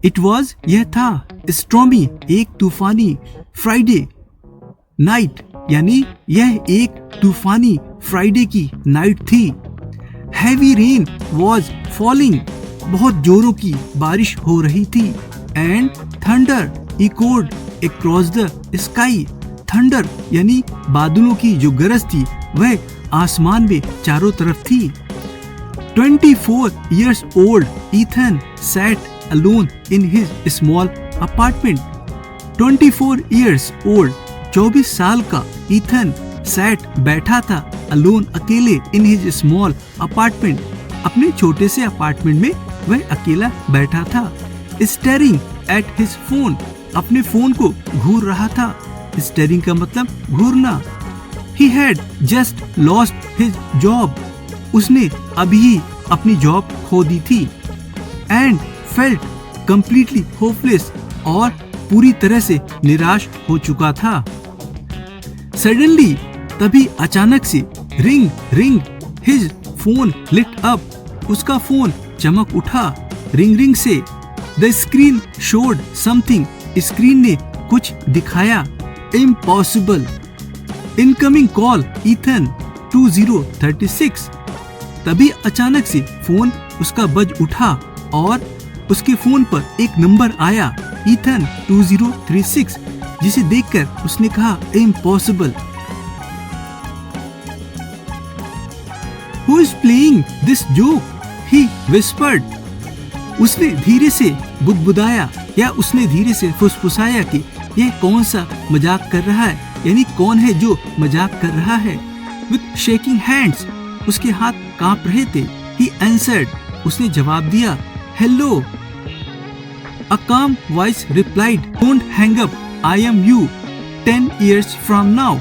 It was, यह था, stormy, एक तूफानी, फ्राइडे नाइट, यानी यह एक तूफानी फ्राइडे की नाइट थी। हैवी रेन वॉज फॉलिंग, बहुत जोरों की बारिश हो रही थी। And thunder echoed across the sky, thunder यानी बादलों की जो गरज थी वह आसमान में चारों तरफ थी। 24 years old Ethan sat alone in his small apartment. 24 years old, 24 साल का ईथन sat बैठा था alone, अकेले, in his small apartment, अपने छोटे से अपार्टमेंट में वह अकेला बैठा था। Staring at his phone, अपने फोन को घूर रहा था। Staring का मतलब घूरना। He had just lost his job, उसने अभी ही अपनी जॉब खो दी थी। And felt completely hopeless, और पूरी तरह से निराश हो चुका था। Suddenly, तभी अचानक से, ring, his phone lit up, उसका फोन चमक उठा। रिंग से, the screen showed something, screen ने कुछ दिखाया। Impossible, incoming call Ethan 2036, तभी अचानक से फोन उसका बज उठा और उसके फोन पर एक नंबर आया, Ethan 2036, जिसे देखकर उसने कहा Impossible. Who is playing this joke? He whispered. उसने धीरे से बुदबुदाया या उसने धीरे से फुसफुसाया कि यह कौन सा मजाक कर रहा है, यानी कौन है जो मजाक कर रहा है। With shaking hands, उसके हाथ कांप रहे थे। He answered, उसने जवाब दिया, Hello. A calm voice replied, Don't hang up, I am you, 10 years from now.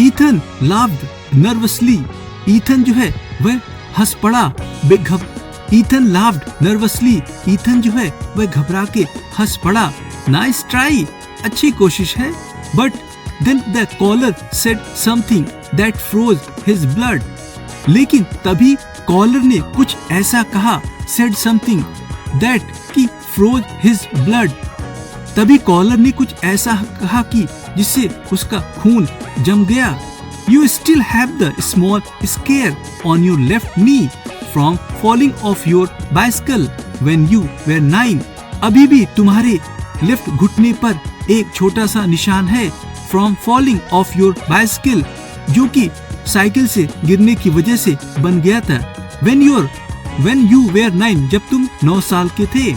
Ethan laughed nervously. Ethan जो है वह हंस पड़ा। Ethan laughed nervously. Ethan जो है वह घबरा के हंस पड़ा। Nice try, अच्छी कोशिश है। But then the caller said something that froze his blood. लेकिन तभी कॉलर ने कुछ ऐसा कहा, said something that कि froze his blood. तभी कॉलर ने कुछ ऐसा कहा कि जिससे उसका खून जम गया। You still have the small scare on your left knee from falling off your bicycle when you were 9. अभी भी तुम्हारे लेफ्ट घुटने पर एक छोटा सा निशान है from falling off your bicycle, जो कि साइकिल से गिरने की वजह से बन गया था। when you were 9, जब तुम 9 साल के थे।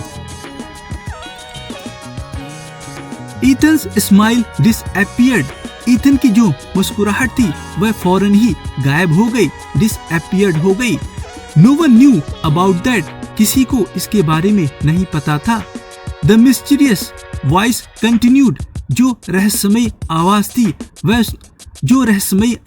Ethan's smile disappeared. ईथन की जो मुस्कुराहट थी वह फौरन ही गायब हो गई, disappeared हो गई। No one knew about that. किसी को इसके बारे में नहीं पता था। The mysterious voice continued. जो रहस्यमयी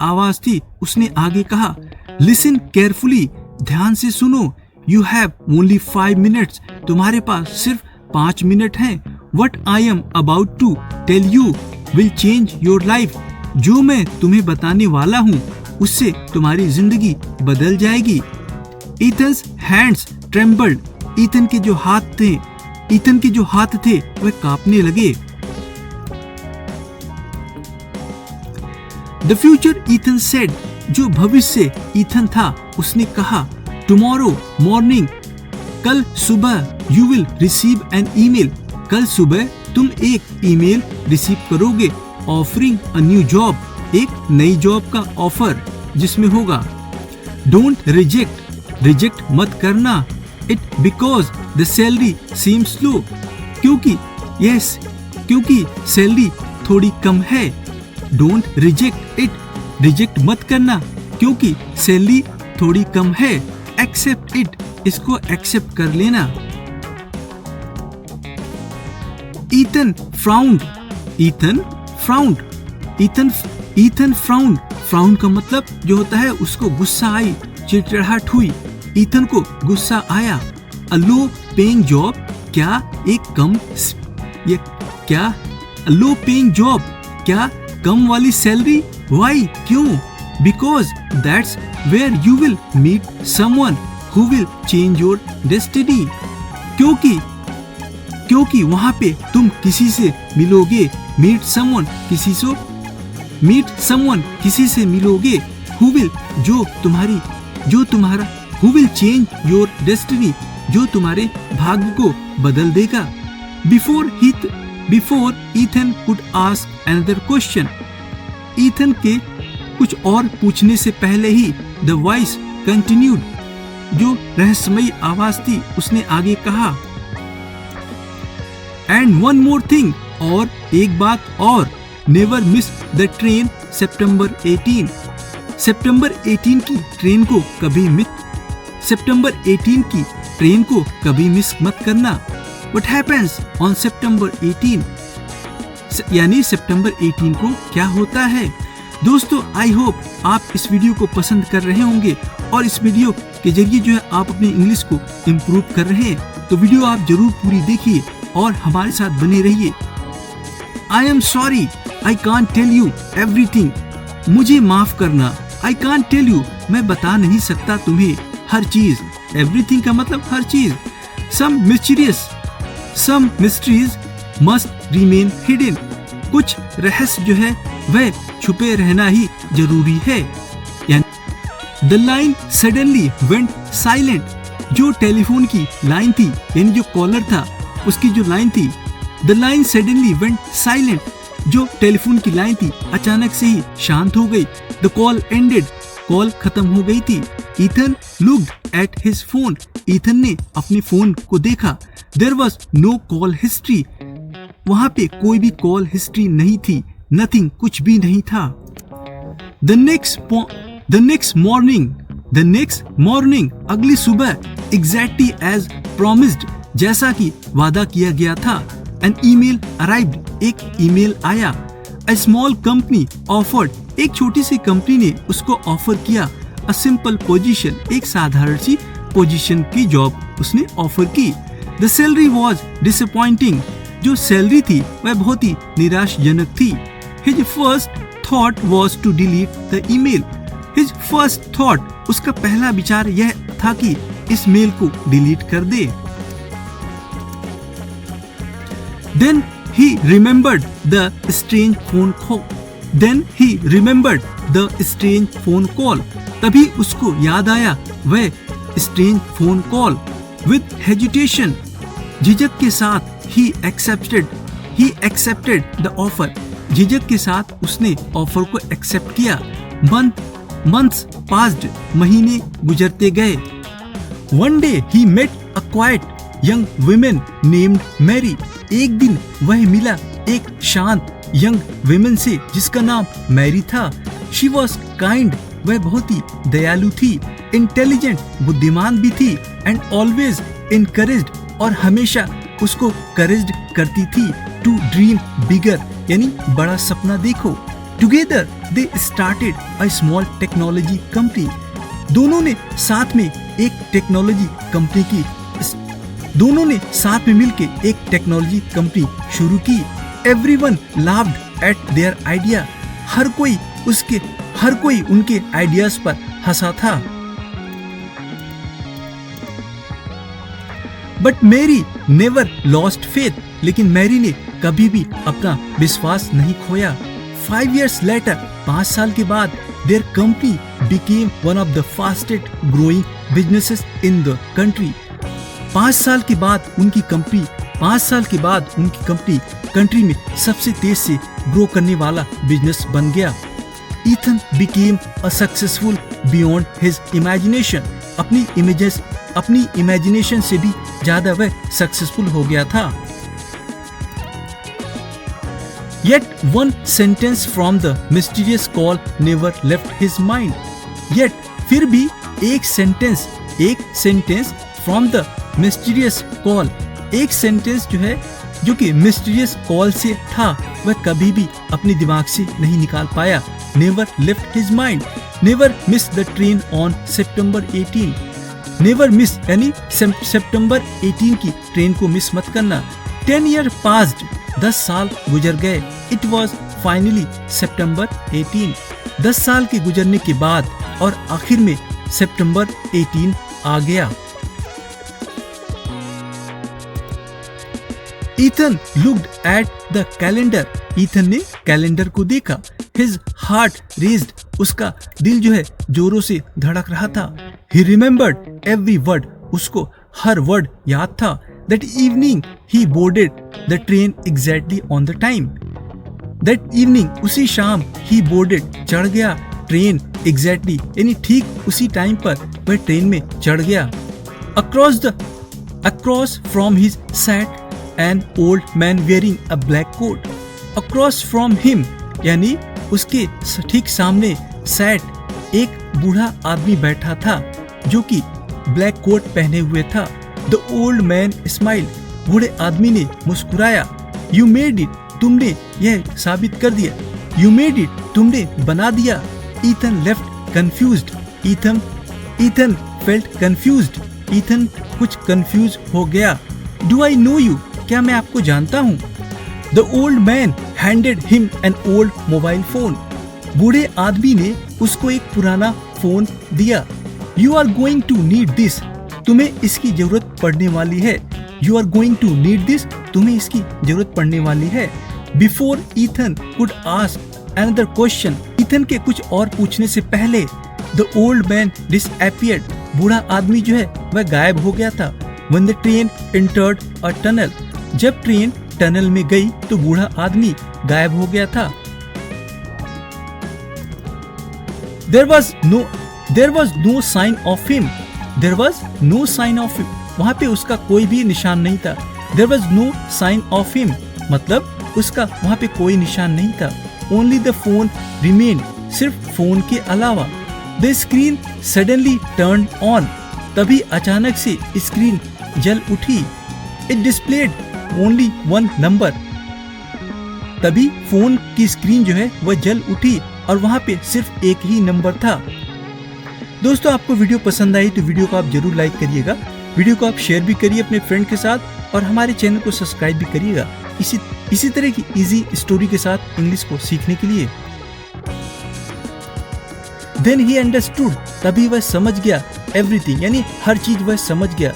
आवाज थी उसने आगे कहा, Listen carefully. ध्यान से सुनो। You have only 5 minutes. तुम्हारे पास सिर्फ 5 मिनट हैं। What I am about to tell you will change your life. जो मैं तुम्हें बताने वाला हूँ उससे तुम्हारी जिंदगी बदल जाएगी। Ethan's hands trembled. ईथन के जो हाथ थे वह कांपने लगे। The future Ethan said. जो भविष्य ईथन था उसने कहा, Tomorrow morning, कल सुबह, you will receive an email. कल सुबह तुम एक ईमेल रिसीव करोगे, offering a new job. एक नई जॉब का ऑफर जिसमें होगा, Don't reject मत करना, it because the salary seems low. क्योंकि सैलरी थोड़ी कम है। Don't reject it. रिजेक्ट मत करना क्योंकि सैलरी थोड़ी कम है। Accept it. इसको एक्सेप्ट कर लेना। Ethan frowned. Frown का मतलब जो होता है उसको गुस्सा आई, चिड़चिड़ाहट हुई। ईथन को गुस्सा आया। A low paying job. क्या low paying job? क्या कम वाली सैलरी? Why? क्यों? Because that's where you will meet someone who will change your destiny. क्योंकि वहां पे तुम किसी से मिलोगे, मीट समवन किसी से मिलोगे, who will who will change your destiny, जो तुम्हारे भाग्य को बदल देगा। Before Ethan could ask another question, Ethan के कुछ और पूछने से पहले ही द वॉइस कंटिन्यूड, जो रहस्यमयी आवाज थी उसने आगे कहा, एंड वन मोर थिंग, और एक बात और, नेवर मिस द ट्रेन सितंबर 18 की ट्रेन को कभी मिस मत करना। What happens on September 18? यानी सितंबर 18 को क्या होता है। दोस्तों, आई होप आप इस वीडियो को पसंद कर रहे होंगे और इस वीडियो के जरिए जो है आप अपनी इंग्लिश को इम्प्रूव कर रहे हैं। तो वीडियो आप जरूर पूरी देखिए और हमारे साथ बने रहिए। I am sorry, I can't tell you everything, मुझे माफ करना। आई कांट टेल यू, मैं बता नहीं सकता तुम्हें हर चीज। एवरीथिंग का मतलब हर चीज। सम मिस्ट्रीज मस्ट रिमेन हिडन, कुछ रहस्य जो है वह छुपे रहना ही जरूरी है। The line suddenly went silent, जो टेलीफोन की लाइन थी यानी जो कॉलर था उसकी जो लाइन थी, the line suddenly went silent, जो टेलीफोन की लाइन थी अचानक से ही शांत हो गई। द कॉल एंडेड, कॉल खत्म हो गई थी। Ethan looked at his phone, Ethan ने अपने फोन को देखा। There was no call history, वहां पे कोई भी कॉल हिस्ट्री नहीं थी, नथिंग, कुछ भी नहीं था। द नेक्स्ट मॉर्निंग, अगली सुबह, एग्जैक्टली एज प्रॉमिस्ड, जैसा कि वादा किया गया था, एन ईमेल अराइव्ड, एक ईमेल आया। अ स्मॉल कंपनी ऑफर्ड, एक छोटी सी कंपनी ने उसको ऑफर किया। अ सिंपल पोजीशन, एक साधारण सी पोजीशन की जॉब उसने ऑफर की। द सैलरी वॉज डिसअपॉइंटिंग, जो सैलरी थी वह बहुत ही निराशजनक थी। His first thought was to delete the email, his first thought, उसका पहला विचार यह था कि इस मेल को डिलीट कर दे। Then he remembered the strange phone call. तभी उसको याद आया वह strange phone call. With hesitation, झिझक के साथ he accepted the offer. झिझक के साथ उसने ऑफर को एक्सेप्ट किया। Months passed, महीने गुजरते गए। One day he met a quiet young woman named Mary. एक दिन वह मिला एक शांत यंग विमेन से जिसका नाम मैरी था। शी वॉज काइंड, वह बहुत ही दयालु थी। इंटेलिजेंट, बुद्धिमान भी थी। एंड ऑलवेज इनकरेज्ड, और हमेशा उसको करेज्ड करती थी। टू ड्रीम बिगर, यानी बड़ा सपना देखो। Together they started a small technology company, दोनों ने साथ में मिलके एक टेक्नोलॉजी कंपनी शुरू की। Everyone laughed at their idea, हर कोई उनके आइडियाज पर हंसा था। But Mary never lost faith, लेकिन मैरी ने कभी भी अपना विश्वास नहीं खोया। 5 years later, 5 साल के बाद, their company became one of the fastest growing businesses in the country. 5 साल के बाद उनकी कंपनी कंट्री में सबसे तेज से ग्रो करने वाला बिजनेस बन गया। Ethan became a successful beyond his imagination. अपनी इमेजिनेशन से भी ज्यादा वह सक्सेसफुल हो गया था। Yet one sentence from the mysterious call never left his mind. Yet फिर भी एक sentence from the mysterious call, एक सेंटेंस जो कि mysterious call से था, वह कभी भी अपने दिमाग से नहीं निकाल पाया। Never left his mind. Never miss the train on September 18. Never miss यानी सितंबर 18 की ट्रेन को मिस मत करना। 10 years passed, 10 साल गुजर गए। It was finally September 18. 10 साल के गुजरने के बाद और आखिर में सितंबर 18 आ गया। Ethan looked at the calendar, Ethan ने कैलेंडर को देखा। हिज हार्ट रेज्ड, उसका दिल जो है जोरों से धड़क रहा था। ही रिमेम्बर्ड एवरी वर्ड, उसको हर वर्ड याद था। That evening he boarded the train exactly on the time, that evening उसी शाम ही बोर्डेड चढ़ गया ट्रेन एग्जैक्टली यानी ठीक उसी टाइम पर वह ट्रेन में चढ़ गया। Across from his sat an old man wearing a black coat, across from him यानी उसके ठीक सामने सैट एक बूढ़ा आदमी बैठा था जो कि ब्लैक कोट पहने हुए था। द ओल्ड मैन स्माइल, बूढ़े आदमी ने मुस्कुराया। यू मेड इट, तुमने यह साबित कर दिया। यू मेड इट, तुमने बना दिया। Ethan left confused, Ethan felt confused, Ethan कुछ कंफ्यूज हो गया। डू आई नो यू, क्या मैं आपको जानता हूँ? The old man handed him an old mobile phone, बूढ़े आदमी ने उसको एक पुराना फोन दिया। You are going to need this, तुम्हें इसकी जरूरत पड़ने वाली है। You are going to need this, तुम्हें इसकी जरूरत पड़ने वाली है। Before Ethan could ask another question, Ethan के कुछ और पूछने से पहले द ओल्ड मैन डिसअपियर्ड, बूढ़ा आदमी जो है वह गायब हो गया था। When the train entered a tunnel, जब ट्रेन टनल में गई तो बूढ़ा आदमी गायब हो गया था। There was no sign of him. There was no sign of him. वहाँ पे उसका कोई भी निशान नहीं था। There was no sign of him, मतलब उसका वहाँ पे कोई निशान नहीं था। Only the phone remained, सिर्फ फोन के अलावा। The screen suddenly turned on, तभी अचानक से स्क्रीन जल उठी। It displayed only one number, तभी फोन की स्क्रीन जो है वह जल उठी और वहाँ पे सिर्फ एक ही नंबर था। दोस्तों, आपको वीडियो पसंद आई तो वीडियो को आप जरूर लाइक करिएगा, वीडियो को आप शेयर भी करिए अपने फ्रेंड के साथ और हमारे चैनल को सब्सक्राइब भी करिएगा इसी तरह की इजी स्टोरी के साथ इंग्लिश को सीखने के लिए। Then he understood, तभी वह समझ गया everything, यानी हर चीज वह समझ गया।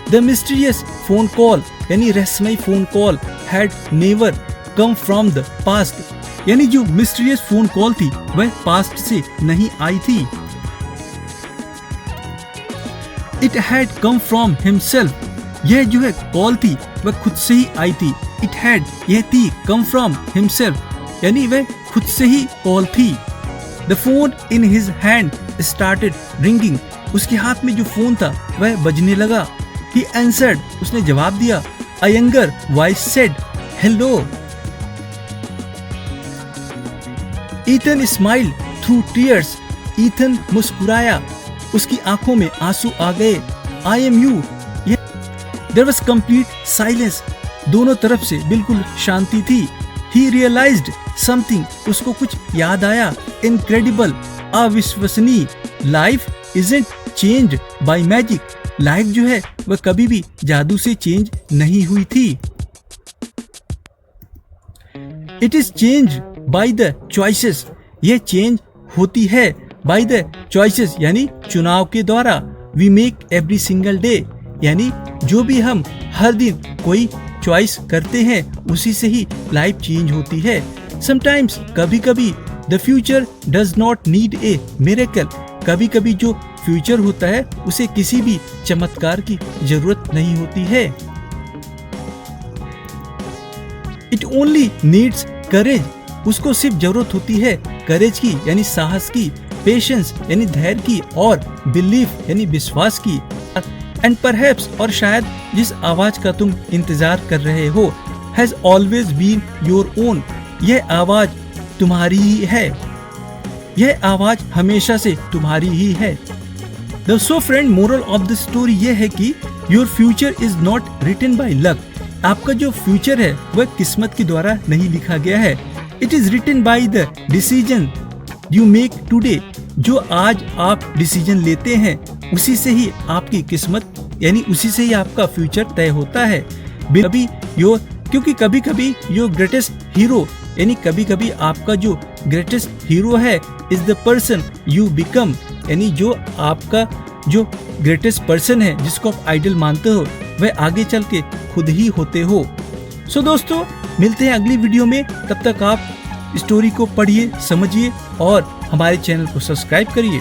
The mysterious phone call, यानी रहस्यमय phone call had never come from the past, यानी जो मिस्टीरियस फोन कॉल थी वह पास्ट से नहीं आई थी। It had come from himself, यह जो है कॉल थी वह खुद से ही आई थी। It had, यह थी, come from himself, यानी वह खुद से ही कॉल थी। The phone in his hand started ringing, उसके हाथ में जो फोन था वह बजने लगा। He answered, उसने जवाब दिया। A younger voice said, hello. Ethan smiled through tears, Ethan मुस्कुराया, उसकी आंखों में आंसू आ गए। I am you. There was complete silence, दोनों तरफ से बिल्कुल शांति थी। He realized something, उसको कुछ याद आया। Incredible, अविश्वसनीय। Life isn't changed by magic, life जो है वह कभी भी जादू से चेंज नहीं हुई थी। It is changed by the choices, यह चेंज होती है by the choices यानी चुनाव के द्वारा। We make every single day, यानी जो भी हम हर दिन कोई चॉइस करते हैं उसी से ही लाइफ चेंज होती है। Sometimes, कभी कभी the future does not need a miracle, कभी कभी जो फ्यूचर होता है उसे किसी भी चमत्कार की जरूरत नहीं होती है। It only needs courage, उसको सिर्फ जरूरत होती है करेज की यानी साहस की, पेशेंस यानी धैर्य की और बिलीफ यानी विश्वास की। एंड परहैप्स, और शायद जिस आवाज का तुम इंतजार कर रहे हो, has always been your own, यह आवाज तुम्हारी ही है, यह आवाज हमेशा से तुम्हारी ही है। So friend, moral of the story यह है कि your future is not written by luck, आपका जो फ्यूचर है वह किस्मत के द्वारा नहीं लिखा गया है। It is written by the decision you make today, जो आज आप डिसीजन लेते हैं उसी से ही आपकी किस्मत यानी उसी से ही आपका फ्यूचर तय होता है। क्योंकि कभी कभी योर ग्रेटेस्ट हीरो यानी कभी कभी आपका जो ग्रेटेस्ट हीरो है is the person you become, यानी जो आपका जो ग्रेटेस्ट पर्सन है जिसको आप आइडल मानते हो वह आगे चल के खुद ही होते हो। सो दोस्तों मिलते हैं अगली वीडियो में, तब तक आप स्टोरी को पढ़िए, समझिए और हमारे चैनल को सब्सक्राइब करिए।